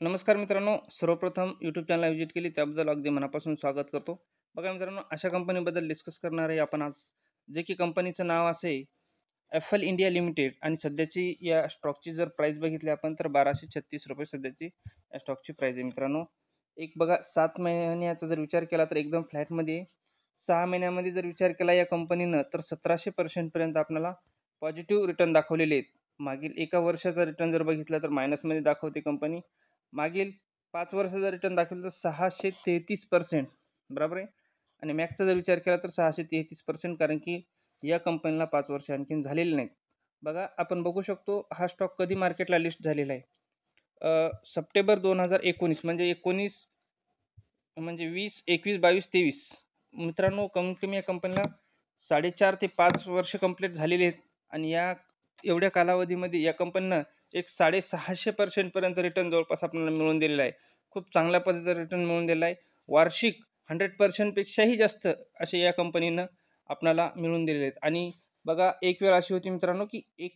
नमस्कार मित्रांनो, सर्वप्रथम यूट्यूब चॅनलला व्हिजिट केली त्याबद्दल अगदी मनापासून स्वागत करतो. बघा मित्रांनो, अशा कंपनीबद्दल डिस्कस करणार आहे आपण आज, जे की कंपनीचं नाव असे एफएल इंडिया लिमिटेड आणि सध्याची या स्टॉकची जर प्राईस बघितली आपण तर ₹1236 सध्याची या स्टॉकची प्राईस आहे मित्रांनो. एक बघा 7 महिन्याचा जर विचार केला तर एकदम फ्लॅटमध्ये आहे. 6 महिन्यामध्ये जर विचार केला या कंपनीनं तर 1700% पर्यंत आपल्याला पॉझिटिव्ह रिटर्न दाखवलेले आहेत. मागील एका वर्षाचा रिटर्न जर बघितला तर मायनसमध्ये दाखवते कंपनी. मागील 5 वर्षाचा रिटर्न दाखवला तर 633% बरोबर आहे. आणि मॅक्सचा जर विचार केला तर 633% कारण की या कंपनीला 5 वर्ष आणखीन झालेली नाहीत. बघा आपण बघू शकतो हा स्टॉक कधी मार्केटला लिस्ट झालेला आहे. सप्टेंबर 2019 म्हणजे 19 म्हणजे 20, 21, 22, 23 मित्रांनो कमीत कमी या कंपनीला 4.5 ते 5 वर्ष कंप्लीट झालेली आहेत आणि या एवढ्या कालावधीमध्ये या कंपनीनं एक 650% पर्यंत रिटर्न जवळपास आपल्याला मिळवून दिलेला आहे. खूप चांगल्या पद्धतीचा रिटर्न मिळवून दिलेला आहे. वार्षिक 100% पेक्षाही जास्त असे या कंपनीनं आपल्याला मिळवून दिलेले आहेत. आणि बघा एक वेळ अशी होती मित्रांनो, की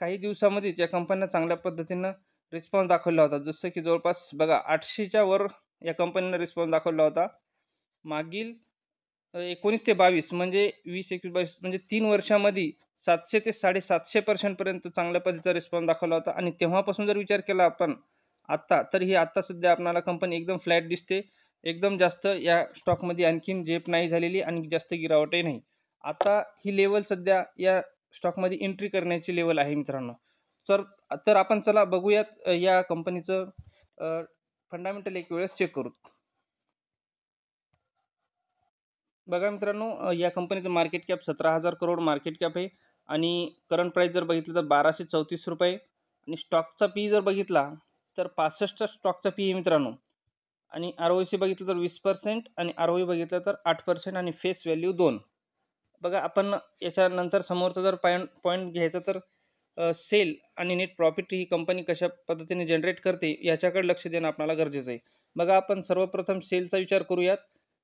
काही दिवसामध्येच या कंपन्या चांगल्या पद्धतीनं रिस्पॉन्स दाखवला होता. जसं की जवळपास बघा 800च्या वर या कंपनीनं रिस्पॉन्स दाखवला होता. मागील 19 ते 22 म्हणजे 20, 21, 22 म्हणजे 3 वर्षामध्ये 700 ते 750% पर्यंत चांगल्या पद्धतीचा रिस्पॉन्स दाखवला होता. आणि तेव्हापासून जर विचार केला आपण आत्ता, तर ही आत्ता सध्या आपल्याला कंपनी एकदम फ्लॅट दिसते. एकदम जास्त या स्टॉकमध्ये आणखीन झेप नाही झालेली आणि जास्त गिरावटही नाही. आता ही लेव्हल सध्या या स्टॉकमध्ये एंट्री करण्याची लेव्हल आहे मित्रांनो. तर तर आपण चला बघूयात या कंपनीचं फंडामेंटल एक वेळेस चेक करू. बघा मित्रांनो, या कंपनीचं market cap 17,000 crore market cap आहे आणि करंट प्राईस जर बघितलं तर ₹1234 आणि स्टॉकचा पी जर बघितला तर 65 स्टॉकचा पी आहे मित्रांनो. आणि आर-ओ-सी बघितलं तर 20% आणि आर-ओ-ई बघितलं तर 8% आणि फेस व्हॅल्यू 2. बघा आपण याच्यानंतर समोरचा जर पॉईंट घ्यायचा तर सेल आणि नेट प्रॉफिट ही कंपनी कशा पद्धतीने जनरेट करते याच्याकडे लक्ष देणं आपल्याला गरजेचं आहे. बघा आपण सर्वप्रथम सेलचा विचार करूयात.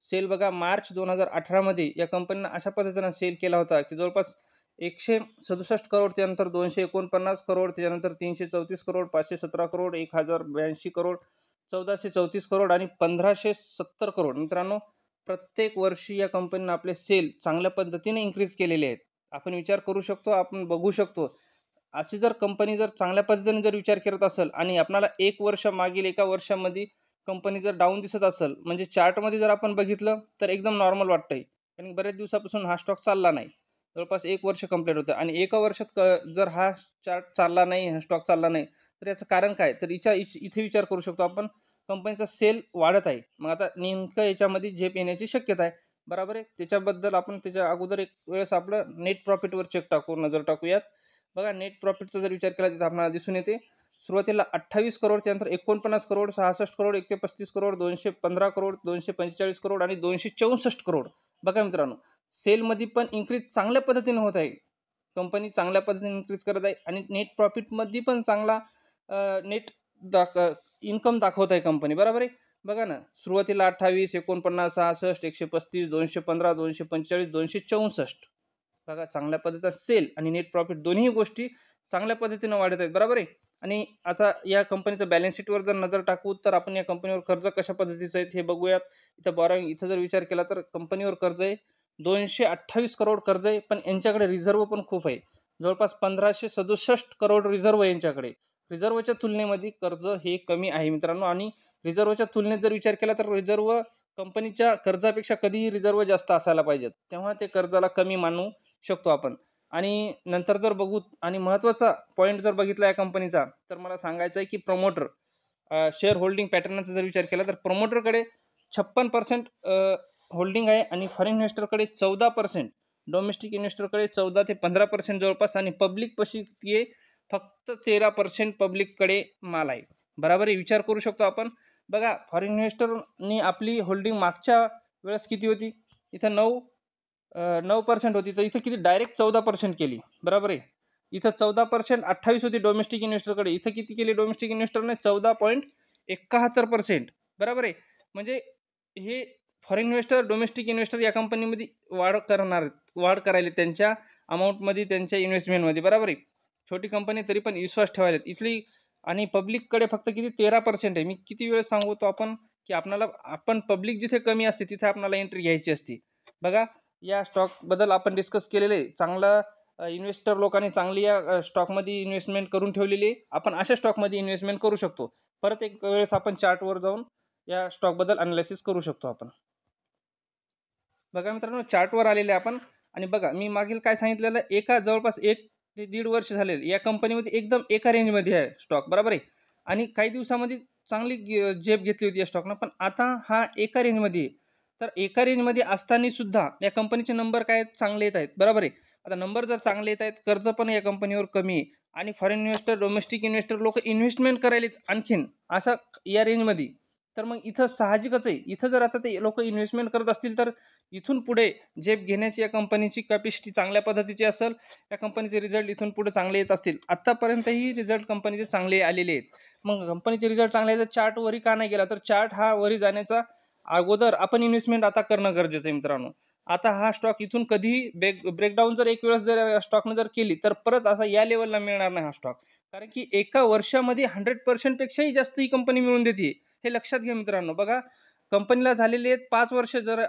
सेल बघा मार्च 2018 मध्ये या कंपनीनं अशा पद्धतीनं सेल केला होता की जवळपास 167 करोड, त्यानंतर 249 करोड, त्याच्यानंतर 334 करोड, 517 करोड, 1082 करोड, 1434 करोड आणि 1570 करोड. मित्रांनो, प्रत्येक वर्षी या कंपनीनं आपले सेल चांगल्या पद्धतीने इन्क्रीज केलेले आहेत. आपण विचार करू शकतो, आपण बघू शकतो. अशी जर कंपनी जर चांगल्या पद्धतीने जर विचार करत असेल आणि आपल्याला 1 वर्ष मागील एका वर्षामध्ये कंपनी जर डाऊन दिसत असेल, म्हणजे चार्टमध्ये जर आपण बघितलं तर एकदम नॉर्मल वाटतंय. कारण बऱ्याच दिवसापासून हा स्टॉक चालला नाही. जवळपास 1 वर्ष कंप्लीट होतं आणि एका वर्षात जर हा चार्ट चालला नाही, हा स्टॉक चालला नाही, तर याचं कारण काय? तर इथे विचार करू शकतो आपण, कंपनीचा सेल वाढत आहे. मग आता नेमकं याच्यामध्ये झेप येण्याची शक्यता आहे. बरोबर आहे. त्याच्याबद्दल आपण त्याच्या अगोदर एक वेळेस आपलं नेट प्रॉफिटवर नजर टाकूयात. बघा नेट प्रॉफिटचा जर विचार केला तर आपल्याला दिसून येते. सुरुवातीला 28 करोड, त्यानंतर 49 करोड, 66 करोड, 135 करोड, 215 करोड, 245 करोड आणि 264 करोड. बघा मित्रांनो, सेलमध्ये पण इन्क्रीज चांगल्या पद्धतीने होत आहे. कंपनी चांगल्या पद्धतीने इन्क्रीज करत आहे आणि नेट प्रॉफिटमध्ये पण चांगला नेट दाख इन्कम दाखवत आहे कंपनी. बरोबर आहे. बघा ना, सुरुवातीला 28, 49, 66, 135, 215, 245, 264. बघा चांगल्या पद्धतीचा सेल आणि नेट प्रॉफिट दोन्ही गोष्टी चांगल्या पद्धतीनं वाढत आहेत. बरोबर आहे. आणि आता या कंपनीचं बॅलन्स शीटवर जर नजर टाकू तर आपण या कंपनीवर कर्ज कशा पद्धतीचं आहे हे बघूयात. इथं जर विचार केला तर कंपनीवर कर्ज आहे 228 करोड कर्ज आहे, पण यांच्याकडे रिझर्व्ह पण खूप आहे. जवळपास 1567 करोड रिझर्व्ह आहे यांच्याकडे. रिझर्व्हच्या तुलनेमध्ये कर्ज हे कमी आहे मित्रांनो. आणि रिझर्व्हच्या तुलनेत जर विचार केला तर रिझर्व्ह कंपनीच्या कर्जापेक्षा कधीही रिझर्व्ह जास्त असायला पाहिजेत. तेव्हा ते कर्जाला कमी मानू शकतो आपण. आणि नंतर जर बघू आणि महत्त्वाचा पॉईंट जर बघितला या कंपनीचा, तर मला सांगायचं आहे की प्रमोटर शेअर होल्डिंग पॅटर्नचा जर विचार केला तर प्रमोटरकडे 56% होल्डिंग आहे आणि फॉरेन इन्व्हेस्टरकडे 14%, डोमेस्टिक इन्व्हेस्टरकडे 14 ते 15% जवळपास आणि पब्लिक पशी ती फक्त 13% पब्लिककडे माल आहे. बरोबर आहे. विचार करू शकतो आपण. बघा फॉरेन इन्व्हेस्टरनी आपली होल्डिंग मागच्या वेळेस किती होती? इथं 9% होती, तर इथं किती डायरेक्ट 14% केली. बरोबर आहे. इथं 14% 28 होती डोमेस्टिक इन्व्हेस्टरकडे. इथं किती केली डोमेस्टिक इन्व्हेस्टरने? 14.71%. बरोबर आहे. म्हणजे हे फॉरेन इन्व्हेस्टर, डोमेस्टिक इन्व्हेस्टर या कंपनीमध्ये वाढ करायला त्यांच्या अमाउंटमध्ये, त्यांच्या इन्व्हेस्टमेंटमध्ये. बरोबर आहे. छोटी कंपनी तरी पण विश्वास ठेवायला. इथली आणि पब्लिककडे फक्त किती 13% आहे. मी किती वेळेस सांगू तो की आपण पब्लिक जिथे कमी असते तिथे आपल्याला एंट्री घ्यायची असते. बघा या स्टॉकबद्दल आपण डिस्कस केलेलं आहे. चांगला इन्व्हेस्टर लोकांनी चांगली या स्टॉकमध्ये इन्व्हेस्टमेंट करून ठेवलेली आहे. आपण अशा स्टॉकमध्ये इन्व्हेस्टमेंट करू शकतो. परत एक वेळेस आपण चार्टवर जाऊन या स्टॉकबद्दल अनालिसिस करू शकतो आपण. बघा मित्रांनो चार्टवर आलेले आपण आणि बघा मी मागील काय सांगितलेलं एका जवळपास 1 ते 1.5 वर्ष झालेले या कंपनीमध्ये एकदम एका रेंजमध्ये आहे स्टॉक बरोबर आहे. आणि काही दिवसामध्ये चांगली झेप घेतली होती या स्टॉकनं, पण आता हा एका रेंजमध्ये आहे. तर एका रेंजमध्ये असताना सुद्धा या कंपनीचे नंबर काय आहेत चांगले येत आहेत बरोबर आहे. आता नंबर जर चांगले येत आहेत, कर्ज पण या कंपनीवर कमी आहे आणि फॉरेन इन्व्हेस्टर, डोमेस्टिक इन्व्हेस्टर लोक इन्व्हेस्टमेंट करायलेत आणखीन असा या रेंजमध्ये. तर मग इथं साहजिकच आहे. इथं जर आता ते लोक इन्व्हेस्टमेंट करत असतील तर इथून पुढे झेप घेण्याची या कंपनीची कॅपॅसिटी चांगल्या पद्धतीची असेल. या कंपनीचे रिझल्ट इथून पुढे चांगले येत असतील. आत्तापर्यंतही रिझल्ट कंपनीचे चांगले आलेले आहेत. मग कंपनीचे रिझल्ट चांगले आहेत तर चार्ट वरी का नाही गेला? तर चार्ट हा वरी जाण्याचा अगोदर आपण इन्व्हेस्टमेंट आता करणं गरजेचं आहे मित्रांनो. आता हा स्टॉक इथून कधीही ब्रेकडाऊन जर एक वेळेस जर स्टॉकनं जर केली तर परत असा या लेवलला मिळणार नाही हा स्टॉक. कारण की एका वर्षामध्ये 100% पेक्षाही जास्त ही कंपनी मिळवून देते. हे लक्षात घ्या मित्रांनो. बघा कंपनीला झालेले आहेत 5 वर्ष जर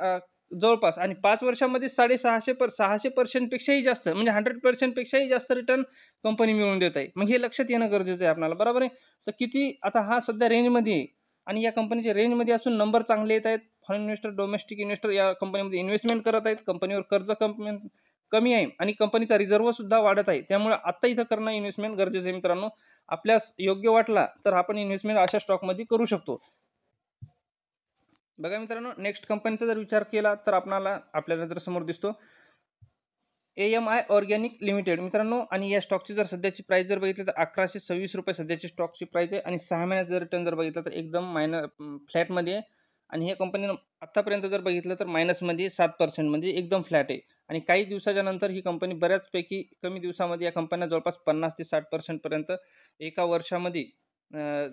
जवळपास आणि 5 वर्षामध्ये 650% पेक्षाही जास्त म्हणजे 100% पेक्षाही जास्त रिटर्न कंपनी मिळवून देत आहे. मग हे लक्षात येणं गरजेचं आहे आपल्याला बरोबर आहे. तर किती आता हा सध्या रेंजमध्ये आहे आणि या कंपनीचे रेंजमध्ये असून नंबर चांगले येत आहेत. फॉरेन इन्व्हेस्टर, डोमेस्टिक इन्व्हेस्टर या कंपनीमध्ये इन्व्हेस्टमेंट करत आहेत. कंपनीवर कर्ज कमी आहे आणि कंपनीचा रिझर्व्ह सुद्धा वाढत आहे. त्यामुळे आता इथं करणं इन्व्हेस्टमेंट गरजेचं आहे मित्रांनो. आपल्यास योग्य वाटला तर आपण इन्व्हेस्टमेंट अशा स्टॉकमध्ये करू शकतो. बघा मित्रांनो नेक्स्ट कंपनीचा जर विचार केला तर आपल्या नजरेसमोर दिसतो AMI ऑर्गॅनिक लिमिटेड मित्रांनो. आणि या स्टॉकची जर सध्याची प्राइस जर बघितली तर 1126 रुपये सध्याची स्टॉकची प्राइस आहे आणि 6 महिन्याचा रिटर्न जर बघितलं तर एकदम फ्लॅटमध्ये आहे. आणि या कंपनीनं आत्तापर्यंत जर बघितलं तर मायनसमध्ये 7% म्हणजे एकदम फ्लॅट आहे. आणि काही दिवसाच्या नंतर ही कंपनी बऱ्याचपैकी कमी दिवसामध्ये या कंपन्या जवळपास 50 ते 60% पर्यंत एका वर्षामध्ये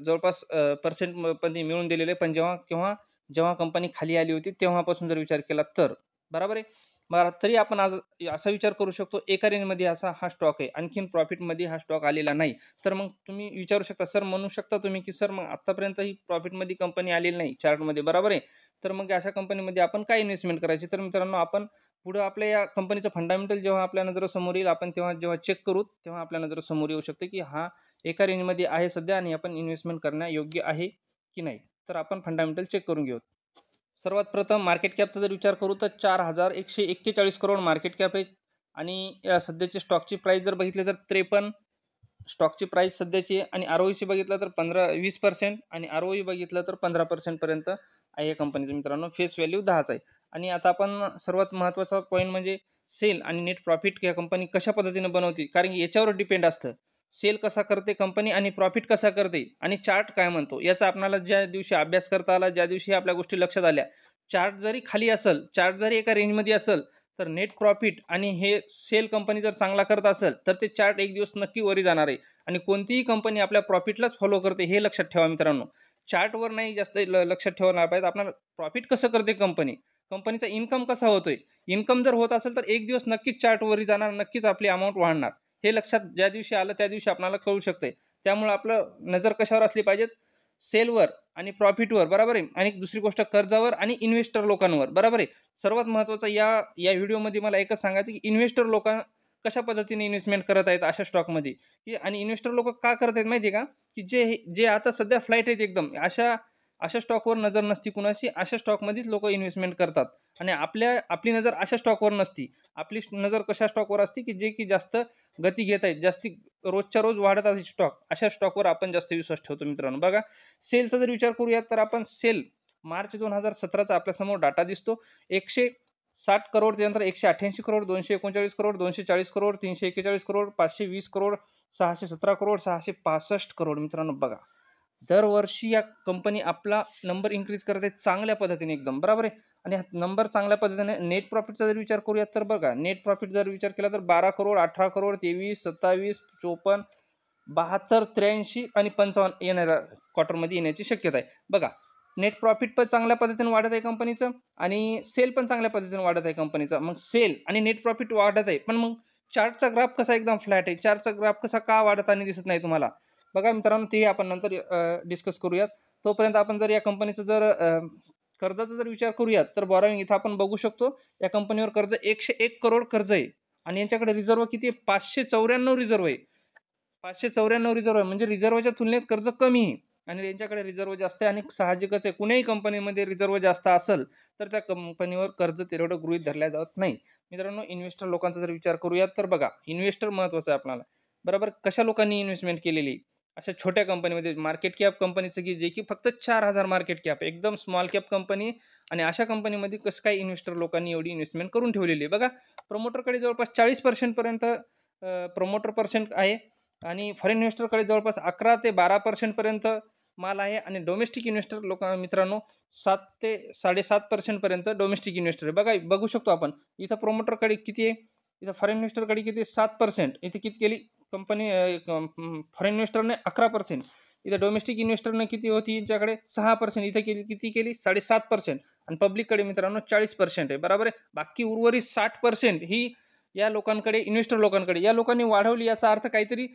जवळपास पर्सेंटमध्ये मिळून दिलेले. पण जेव्हा कंपनी खाली आली होती तेव्हापासून जर विचार केला तर बरोबर आहे. मग तरी आपण आज असा विचार करू शकतो एका रेंजमध्ये असा हा स्टॉक आहे, आणखीन प्रॉफिटमध्ये हा स्टॉक आलेला नाही. तर मग तुम्ही विचारू शकता सर, म्हणू शकता तुम्ही की सर मग आत्तापर्यंत ही प्रॉफिटमध्ये कंपनी आलेली नाही चार्टमध्ये बरोबर आहे. तर मग अशा कंपनीमध्ये आपण काय इन्व्हेस्टमेंट करायची? तर मित्रांनो आपण पुढं आपल्या या कंपनीचं फंडामेंटल जेव्हा आपल्या नजरेसमोर येईल आपण जेव्हा चेक करू तेव्हा आपल्या नजरेसमोर येऊ शकते की हा एका रेंजमध्ये आहे सध्या आणि आपण इन्व्हेस्टमेंट करण्यायोग्य आहे की नाही. तर आपण फंडामेंटल चेक करून घेऊ. सर्वात प्रथम मार्केट कॅपचा जर विचार करू तर 4141 करोड मार्केट कॅप आहे. आणि या सध्याची स्टॉकची प्राइस जर बघितली तर 53 स्टॉकची प्राइस सध्याची आहे. आणि ROE बघितलं तर 20% आणि ROE बघितलं तर 15% पर्यंत आहे या कंपनीचं मित्रांनो. फेस व्हॅल्यू 10च आहे. आणि आता आपण सर्वात महत्त्वाचा पॉईंट म्हणजे सेल आणि नेट प्रॉफिट या कंपनी कशा पद्धतीने बनवते, कारण की याच्यावर डिपेंड असतं. सेल कसा करते कंपनी आणि प्रॉफिट कसा करते आणि चार्ट काय म्हणतो याचा आपल्याला ज्या दिवशी अभ्यास करता आला, ज्या दिवशी आपल्या गोष्टी लक्षात आल्या, चार्ट जरी खाली असेल, चार्ट जरी एका रेंजमध्ये असेल तर नेट प्रॉफिट आणि हे सेल कंपनी जर चांगला करत असेल तर ते चार्ट एक दिवस नक्की वरी जाणार आहे. आणि कोणतीही कंपनी आपल्या प्रॉफिटलाच फॉलो करते हे लक्षात ठेवा मित्रांनो. चार्टवर नाही जास्त लक्षात ठेवणार पाहिजे. आपल्याला प्रॉफिट कसं करते कंपनीचा इन्कम कसा होतोय. इन्कम जर होत असेल तर एक दिवस नक्कीच चार्ट वरी जाणार, नक्कीच आपली अमाऊंट वाढणार. हे लक्षात ज्या दिवशी आलं त्या दिवशी आपल्याला कळू शकते. त्यामुळे आपलं नजर कशावर असली पाहिजे? सेलवर आणि प्रॉफिटवर बरोबर आहे. आणि दुसरी गोष्ट कर्जावर आणि इन्व्हेस्टर लोकांवर बरोबर आहे. सर्वात महत्त्वाचं या व्हिडिओमध्ये मला एकच सांगायचं की इन्व्हेस्टर लोक कशा पद्धतीने इन्व्हेस्टमेंट करत आहेत अशा स्टॉकमध्ये की आणि इन्व्हेस्टर लोक का करत आहेत माहिती आहे का? की जे आता सध्या फ्लाईट आहेत एकदम अशा स्टॉकवर नजर नसती कुणाची, अशा स्टॉकमध्येच लोक इन्व्हेस्टमेंट करतात. आणि आपली नजर अशा स्टॉकवर नसती. आपली नजर कशा स्टॉकवर असते की जास्त गती घेत आहेत, जास्ती रोजच्या रोज वाढत आहे स्टॉक, अशा स्टॉकवर आपण जास्त विश्वास ठेवतो मित्रांनो. बघा सेलचा जर विचार करूयात तर आपण सेल मार्च 2017चा आपल्यासमोर डाटा दिसतो. 160 करोड, त्यानंतर 188 करोड, 239 करोड, 240 करोड, 341 करोड, 520 करोड, 617 करोड, 665 करोड. मित्रांनो बघा दरवर्षी या कंपनी आपला नंबर इन्क्रीज करत आहे चांगल्या पद्धतीने एकदम बरोबर आहे. आणि नंबर चांगल्या पद्धतीने नेट प्रॉफिटचा जर विचार करूयात तर बघा नेट प्रॉफिट जर विचार केला तर 12 करोड, 18 करोड, 23, 27, 54, 72, 83 आणि 55 येणाऱ्या क्वार्टरमध्ये येण्याची शक्यता आहे. बघा नेट प्रॉफिट पण चांगल्या पद्धतीने वाढत आहे कंपनीचं आणि सेल पण चांगल्या पद्धतीने वाढत आहे कंपनीचा. मग सेल आणि नेट प्रॉफिट वाढत आहे, पण मग चार्टचा ग्राफ कसा एकदम फ्लॅट आहे. चार्टचा ग्राफ कसा का वाढताना दिसत नाही तुम्हाला? बघा मित्रांनो, ते आपण नंतर डिस्कस करूयात. तोपर्यंत आपण जर या कंपनीचं जर कर्जाचा जर विचार करूयात, तर बॉरोइंग इथं आपण बघू शकतो या कंपनीवर कर्ज 101 करोड कर्ज आहे आणि यांच्याकडे रिझर्व्ह किती आहे? 594 रिझर्व्ह आहे. 594 रिझर्व्ह आहे, म्हणजे रिझर्व्हच्या तुलनेत कर्ज कमी आहे आणि यांच्याकडे रिझर्व्ह जास्त आहे आणि साहजिकच आहे, कुठल्याही कंपनीमध्ये रिझर्व्ह जास्त असेल तर त्या कंपनीवर कर्ज तेवढं गृहीत धरल्या जात नाही. मित्रांनो, इन्व्हेस्टर लोकांचा जर विचार करूयात, तर बघा इन्व्हेस्टर महत्त्वाचं आहे आपल्याला. बरोबर, कशा लोकांनी इन्व्हेस्टमेंट केलेली? अशा छोट्या कंपनीमध्ये मार्केट कॅप कंपनीचं की जे की फक्त 4,000 मार्केट कॅप, एकदम स्मॉल कॅप कंपनी आणि अशा कंपनीमध्ये कसं काय इन्व्हेस्टर लोकांनी एवढी इन्व्हेस्टमेंट करून ठेवलेली आहे. बघा, प्रमोटरकडे जवळपास 40% पर्यंत प्रमोटर पर्सेंट आहे आणि फॉरेन इन्व्हेस्टरकडे जवळपास 11 ते 12% पर्यंत माल आहे आणि डोमेस्टिक इन्व्हेस्टर लोक मित्रांनो 7 ते 7.5% पर्यंत डोमेस्टिक इन्व्हेस्टर आहे. बघा, बघू शकतो आपण इथं प्रमोटरकडे किती आहे, इथं फॉरेन इन्व्हेस्टरकडे किती 7%, इथे किती केली कंपनी फॉरेन इन्व्हेस्टरने 11%, इथं डोमेस्टिक इन्व्हेस्टरने किती होती यांच्याकडे 6%, इथे केली किती केली 7.5% आणि पब्लिककडे मित्रांनो 40% आहे. बरोबर आहे. बाकी उर्वरित 60% ही या लोकांकडे, इन्व्हेस्टर लोकांकडे, या लोकांनी वाढवली. याचा अर्थ काहीतरी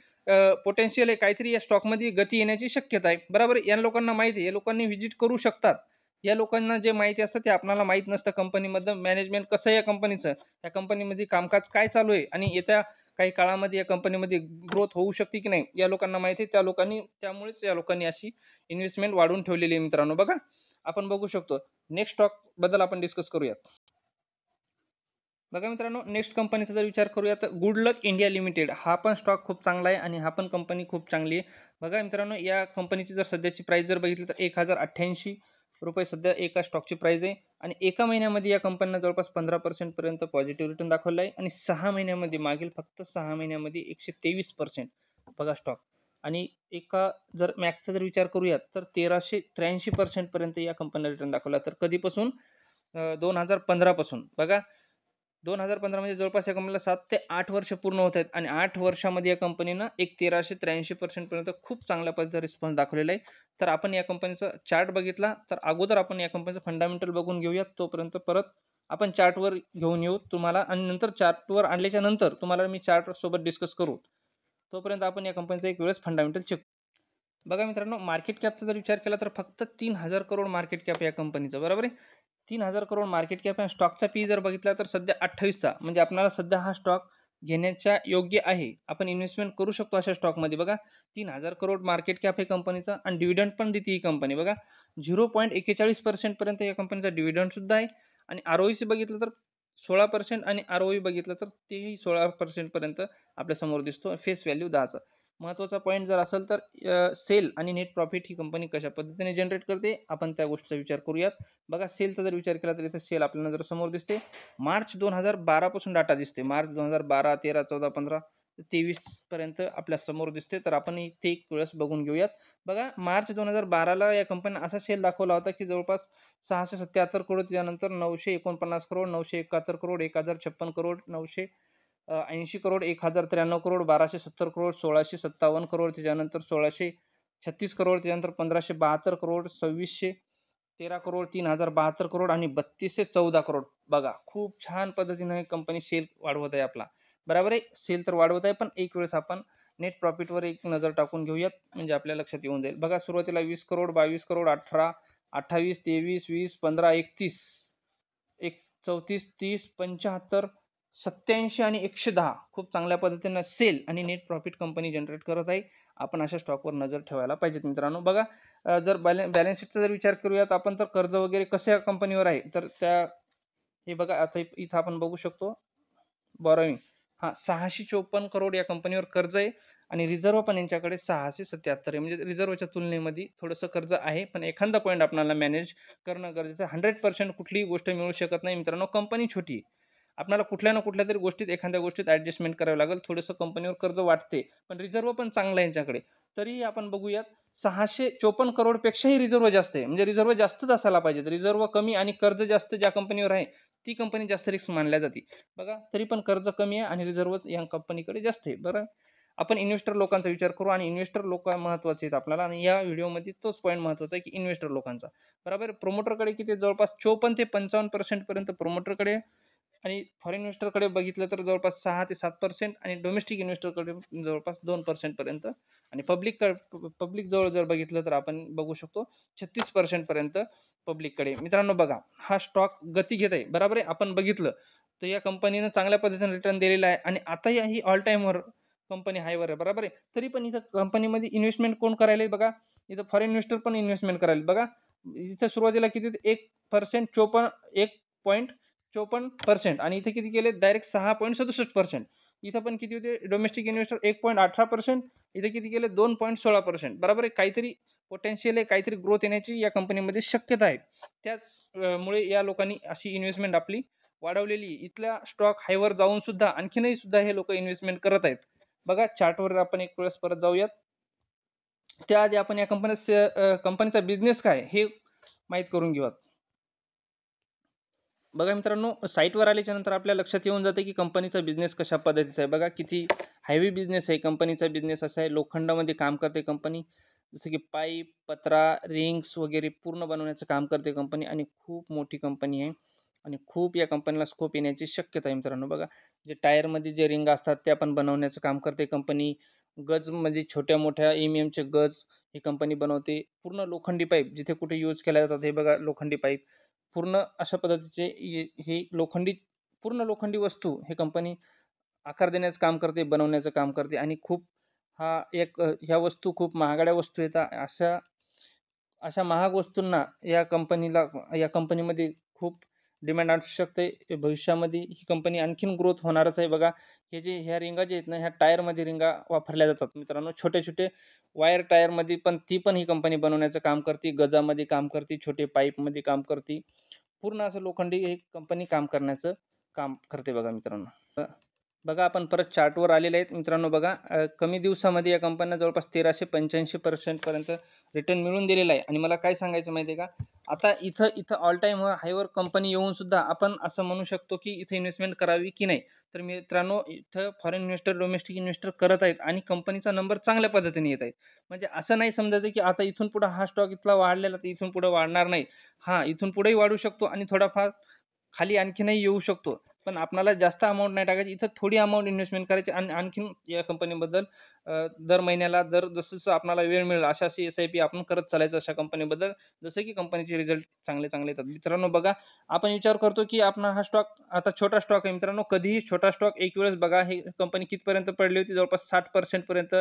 पोटेन्शियल आहे, काहीतरी या स्टॉकमध्ये गती येण्याची शक्यता आहे. बरोबर आहे. या लोकांना माहिती आहे, या लोकांनी व्हिजिट करू शकतात. या लोकांना जे माहिती असतं ते आपल्याला माहीत नसतं. कंपनीमधलं मॅनेजमेंट कसं आहे या कंपनीचं, या कंपनीमध्ये कामकाज काय चालू आहे आणि येत्या काही काळामध्ये या कंपनीमध्ये ग्रोथ होऊ शकते की नाही या लोकांना माहिती आहे. त्यामुळेच या लोकांनी अशी इन्व्हेस्टमेंट वाढवून ठेवलेली आहे मित्रांनो. बघा, आपण बघू शकतो. नेक्स्ट स्टॉकबद्दल आपण डिस्कस करूयात. बघा मित्रांनो, नेक्स्ट कंपनीचा जर विचार करूया तर गुड लक इंडिया लिमिटेड हा पण स्टॉक खूप चांगला आहे आणि हा पण कंपनी खूप चांगली आहे. बघा मित्रांनो, या कंपनीची जर सध्याची प्राईस जर बघितली तर ₹1088 सध्या एका स्टॉकची प्राईस आहे आणि एका महिन्यामध्ये या कंपनीनं जवळपास 15% पर्यंत पॉझिटिव्ह रिटर्न दाखवला आहे आणि 6 महिन्यामध्ये, मागील फक्त 6 महिन्यामध्ये 123% बघा स्टॉक. आणि एका जर मॅक्सचा जर विचार करूयात तर 1383% पर्यंत या कंपनीला रिटर्न दाखवला. तर कधीपासून? 2015 पासून. बघा, 2015 म्हणजे जवळपास या कंपनीला 7 ते 8 वर्ष पूर्ण होत आहेत आणि 8 वर्षामध्ये या कंपनीनं 1383% पर्यंत खूप चांगल्या पद्धतीचा रिस्पॉन्स दाखवलेला आहे. तर आपण या कंपनीचा चार्ट बघितला तर अगोदर आपण या कंपनीचं फंडामेंटल बघून घेऊयात. तोपर्यंत परत आपण चार्टवर घेऊन येऊ तुम्हाला आणि नंतर चार्टवर आणल्याच्या नंतर तुम्हाला मी चार्टसोबत डिस्कस करू. तोपर्यंत आपण या कंपनीचा एक वेळेस फंडामेंटल चेक. बघा मित्रांनो, मार्केट कॅपचा जर विचार केला तर फक्त 3,000 करोड मार्केट कॅप या कंपनीचं. बरोबर आहे. 3,000 करोड मार्केट कॅप आहे. स्टॉकचा पी जर बघितला तर सध्या 28चा, म्हणजे आपल्याला सध्या हा स्टॉक घेण्याच्या योग्य आहे. आपण इन्व्हेस्टमेंट करू शकतो अशा स्टॉकमध्ये. बघा, 3,000 करोड मार्केट कॅप आहे कंपनीचा आणि डिव्हिडंड पण देते ही कंपनी. बघा, 0.41% पर्यंत या कंपनीचा डिव्हिडंड सुद्धा आहे आणि आरओईसी बघितलं तर 16% आणि आरओई बघितलं तर तेही 16% पर्यंत आपल्यासमोर दिसतो. फेस व्हॅल्यू 10चा. महत्त्वाचा पॉईंट जर असेल तर सेल आणि नेट प्रॉफिट ही कंपनी कशा पद्धतीने जनरेट करते आपण त्या गोष्टीचा विचार करूयात. बघा, सेलचा जर विचार केला तर इथे सेल आपल्याला जर समोर दिसते. मार्च 2012 पासून डाटा दिसते. मार्च 2012, 13, 14, 15, 23 पर्यंत आपल्या समोर दिसते. तर आपण ते एक वेळेस बघून घेऊयात. बघा, मार्च 2012ला या कंपनीने असा सेल दाखवला होता की जवळपास 677 करोड, त्यानंतर 949 करोड, 971 करोड, 1056 करोड, 980 करोड, 1093 करोड, 1270 करोड, 1657 करोड, त्याच्यानंतर 1636 करोड, त्याच्यानंतर 1572 करोड, 2613 करोड, 3072 करोड आणि 3214 करोड. बघा, खूप छान पद्धतीने कंपनी सेल वाढवत आहे आपला. बरोबर आहे. सेल तर वाढवत आहे, पण एक वेळेस आपण नेट प्रॉफिटवर एक नजर टाकून घेऊयात म्हणजे आपल्या लक्षात येऊन जाईल. बघा, सुरुवातीला 20 करोड, 22 करोड, 18, 28, 23, 20, 15, 31, 34, 30, 75, 87 आणि 110 खूप चांगल्या पद्धतीनं सेल आणि नेट प्रॉफिट कंपनी जनरेट करत आहे. आपण अशा स्टॉकवर नजर ठेवायला पाहिजेत मित्रांनो. बघा, जर बॅलन्स शीटचा जर विचार करूयात आपण तर कर्ज वगैरे कसं या कंपनीवर आहे तर हे बघा, आता इथं आपण बघू शकतो बॉरोइंग. 654 करोड या कंपनीवर कर्ज आहे आणि रिझर्व्ह पण यांच्याकडे 677 आहे. म्हणजे रिझर्व्हच्या तुलनेमध्ये थोडंसं कर्ज आहे, पण एखादा पॉईंट आपल्याला मॅनेज करणं गरजेचं आहे. 100% कुठलीही गोष्ट मिळू शकत नाही मित्रांनो. कंपनी छोटी आहे. आपल्याला कुठल्या ना कुठल्या तरी गोष्टीत, एखाद्या गोष्टीत ॲडजस्टमेंट करावी लागेल. थोडंसं कंपनीवर कर्ज वाटते, पण रिझर्व्ह पण चांगला आहे यांच्याकडे. तरीही आपण बघूयात 654 करोडपेक्षाही रिझर्व्ह जास्त आहे. म्हणजे रिझर्व्ह जास्तच असायला पाहिजे. रिझर्व्ह कमी आणि कर्ज जास्त ज्या कंपनीवर आहे ती कंपनी जास्त रिस्क मानल्या जाते. बघा, तरी पण कर्ज कमी आहे आणि रिझर्व्ह या कंपनीकडे जास्त आहे. बरं, आपण इन्व्हेस्टर लोकांचा विचार करू आणि इन्व्हेस्टर लोक महत्त्वाचे आहेत आपल्याला आणि या व्हिडिओमध्ये तोच पॉईंट महत्त्वाचा आहे की इन्व्हेस्टर लोकांचा. बरोबर, प्रोमोटरकडे किती जवळपास 54 ते 55% पर्यंत प्रोमोटरकडे आणि फॉरेन इन्व्हेस्टरकडे बघितलं तर जवळपास 6 ते 7% आणि डोमेस्टिक इन्व्हेस्टरकडे जवळपास 2% पर्यंत आणि पब्लिक जवळ जर बघितलं तर आपण बघू शकतो 36% पर्यंत पब्लिककडे. मित्रांनो बघा, हा स्टॉक गती घेत आहे, बरोबर आहे. आपण बघितलं तर या कंपनीनं चांगल्या पद्धतीने रिटर्न दिलेला आहे आणि आताही ही ऑल टाईमवर कंपनी हायवर आहे, बरोबर आहे. तरी पण इथं कंपनीमध्ये इन्व्हेस्टमेंट कोण करायला बघा, इथं फॉरेन इन्व्हेस्टर पण इन्व्हेस्टमेंट करायला बघा. इथं सुरुवातीला किती 1% 54% आणि इथे किती केले डायरेक्ट 6.67%. इथं पण किती होते डोमेस्टिक इन्व्हेस्टर 1.18%, इथे किती केले 2.16%. बरोबर आहे. काहीतरी पोटेन्शियल आहे, काहीतरी ग्रोथ येण्याची या कंपनीमध्ये शक्यता आहे. मुळे या लोकांनी अशी इन्व्हेस्टमेंट आपली वाढवलेली. इथल्या स्टॉक हायवर जाऊन सुद्धा आणखीनही सुद्धा हे लोक इन्व्हेस्टमेंट करत आहेत. बघा चार्टवर आपण एक वेळेस परत जाऊयात. त्याआधी आपण या कंपनीचा बिझनेस काय हे माहीत करून घेऊयात. बघा मित्रांनो, साईटवर आल्याच्या नंतर आपल्या लक्षात येऊन जाते की कंपनीचा बिझनेस कशा पद्धतीचा आहे. बघा किती हेवी बिझनेस आहे कंपनीचा. बिझनेस असा आहे, लोखंडामध्ये काम करते कंपनी. जसं की पाईप, पत्रा, रिंग्स वगैरे पूर्ण बनवण्याचं काम करते कंपनी आणि खूप मोठी कंपनी आहे आणि खूप या कंपनीला स्कोप येण्याची शक्यता आहे मित्रांनो. बघा जे टायरमध्ये जे रिंग असतात त्या पण बनवण्याचं काम करते कंपनी. गजमध्ये छोट्या मोठ्या एमएमचे गज ही कंपनी बनवते. पूर्ण लोखंडी पाईप जिथे कुठे यूज केल्या जातात हे बघा लोखंडी पाईप. पूर्ण अशा पद्धतीचे हे पूर्ण लोखंडी वस्तू हे कंपनी आकार देण्याचं काम करते, बनवण्याचं काम करते आणि ह्या वस्तू खूप महागड्या वस्तू येतात. अशा अशा महाग वस्तूंना या कंपनीमध्ये खूप डिमांड असू शकते. भविष्यामध्ये ही कंपनी आणखीन ग्रोथ होणारच आहे. बघा ह्या रिंगा जे आहेत ना, ह्या टायरमध्ये रिंगा वापरल्या जातात मित्रांनो. छोटे-छोटे वायर टायरमध्ये पण ही कंपनी बनवण्याचं काम करते. गजामध्ये काम करते, छोटे पाईपमध्ये काम करते. पूर्ण असं लोखंडी ही कंपनी काम करण्याचं काम करते बघा मित्रांनो. बघा आपण परत चार्टवर आलेले आहेत मित्रांनो. बघा कमी दिवसामध्ये या कंपन्यांना जवळपास 1385% पर्यंत रिटर्न मिळून दिलेला आहे. आणि मला काय सांगायचं माहिती आहे का, आता इथं ऑल टाईम हायवर कंपनी येऊन सुद्धा आपण असं म्हणू शकतो की इथं इन्व्हेस्टमेंट करावी की नाही. तर मित्रांनो इथं फॉरेन इन्व्हेस्टर, डोमेस्टिक इन्व्हेस्टर करत आहेत आणि कंपनीचा नंबर चांगल्या पद्धतीने येत आहे. म्हणजे असं नाही समजायचं की आता इथून पुढे हा स्टॉक इथला वाढलेला तर इथून पुढे वाढणार नाही. हां, इथून पुढेही वाढू शकतो आणि थोडाफार खाली आणखीनही येऊ शकतो. पण आपल्याला जास्त अमाउंट नाही टाकायची. इथं थोडी अमाउंट इन्व्हेस्टमेंट करायची आणि आणखीन या कंपनीबद्दल दर महिन्याला जसं आपल्याला वेळ मिळेल अशी एस-आय-पी आपण करत चालायचं अशा कंपनीबद्दल. जसं की कंपनीचे रिझल्ट चांगले येतात. मित्रांनो बघा, आपण विचार करतो की आपण हा स्टॉक आता छोटा स्टॉक आहे मित्रांनो. कधीही छोटा स्टॉक एक वेळेस बघा ही कंपनी कितपर्यंत पडली होती, जवळपास 60% पर्यंत.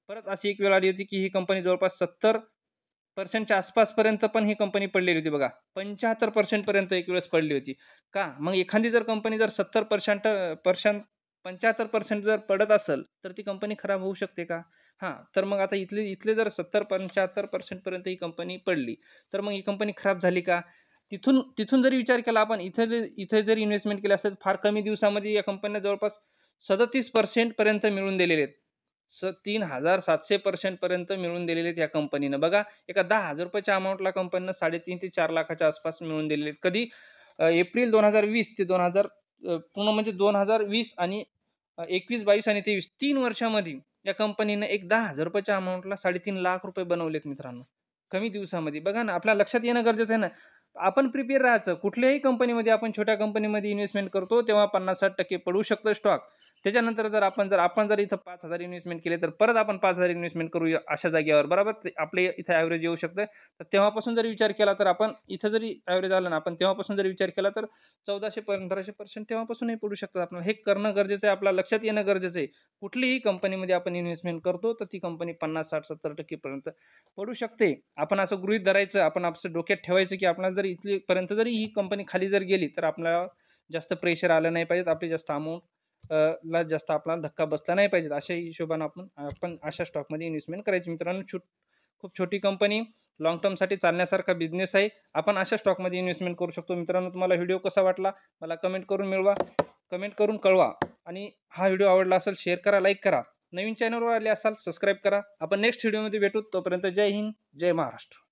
परत अशी एक वेळ आली होती की ही कंपनी जवळपास 70% आसपासपर्यंत पण ही कंपनी पडलेली होती बघा. 75% पर्यंत एक वेळेस पडली होती. का? मग एखादी जर कंपनी जर 75% जर पडत असेल, तर ती कंपनी खराब होऊ शकते का? हां, तर मग आता इथले जर 70-75% पर्यंत ही कंपनी पडली, तर मग ही कंपनी खराब झाली का? तिथून जरी विचार केला आपण इथे जरी इन्व्हेस्टमेंट केली असेल, फार कमी दिवसामध्ये या कंपन्या जवळपास 37% पर्यंत मिळवून दिलेले आहेत. 3,700% पर्यंत मिळवून दिलेले आहेत या कंपनीनं. बघा, एका ₹10,000 च्या अमाउंटला कंपनीनं 3.5 ते 4 लाखाच्या आसपास मिळवून दिलेले आहेत. कधी? एप्रिल 2020 ते 2000 पूर्ण म्हणजे 2020 आणि 21-22 आणि 23 3 वर्षामध्ये या कंपनीनं एक ₹10,000 च्या अमाउंटला ₹3.5 लाख बनवलेत मित्रांनो. कमी दिवसामध्ये. बघा ना, आपल्या लक्षात येणं गरजेचं आहे ना. आपण प्रिपेअर राहायचं. कुठल्याही कंपनीमध्ये आपण छोट्या कंपनीमध्ये इन्व्हेस्टमेंट करतो, तेव्हा 50-60% पडू शकतो स्टॉक. त्याच्यानंतर जर इथं 5,000 इन्व्हेस्टमेंट केले, तर परत आपण 5,000 इन्व्हेस्टमेंट करूया अशा जागेवर, बरोबर? आपले इथं ॲव्हरेज येऊ शकतं. तर तेव्हापासून जरी विचार केला, तर आपण इथं जरी ॲव्हरेज आलं ना, आपण तेव्हापासून जरी विचार केला, तर 1400-1500% तेव्हापासूनही पडू शकतात आपल्याला. हे करणं गरजेचं आहे. आपल्या लक्षात येणं गरजेचं आहे. कुठलीही कंपनीमध्ये आपण इन्व्हेस्टमेंट करतो, तर ती कंपनी 50, 60, 70% पर्यंत पडू शकते. आपण असं गृहीत धरायचं, आपण आपल्या डोक्यात ठेवायचं, की आपल्याला जर इथपर्यंत जरी ही कंपनी खाली जर गेली, तर आपल्याला जास्त प्रेशर आलं नाही पाहिजे. आपली जास्त अमाउंट ला जास्त आपल्याला धक्का बसला नाही पाहिजे. अशा हिशोबाने आपण अशा स्टॉकमध्ये इन्व्हेस्टमेंट करायची. मित्रांनो, खूप छोटी कंपनी, लाँग टर्मसाठी चालण्यासारखा बिझनेस आहे. आपण अशा स्टॉकमध्ये इन्व्हेस्टमेंट करू शकतो. मित्रांनो, तुम्हाला व्हिडिओ कसा वाटला मला कमेंट करून कळवा आणि हा व्हिडिओ आवडला असेल शेअर करा, लाईक करा. नवीन चॅनलवर आले असाल सबस्क्राईब करा. आपण नेक्स्ट व्हिडिओमध्ये भेटू. तोपर्यंत जय हिंद, जय महाराष्ट्र.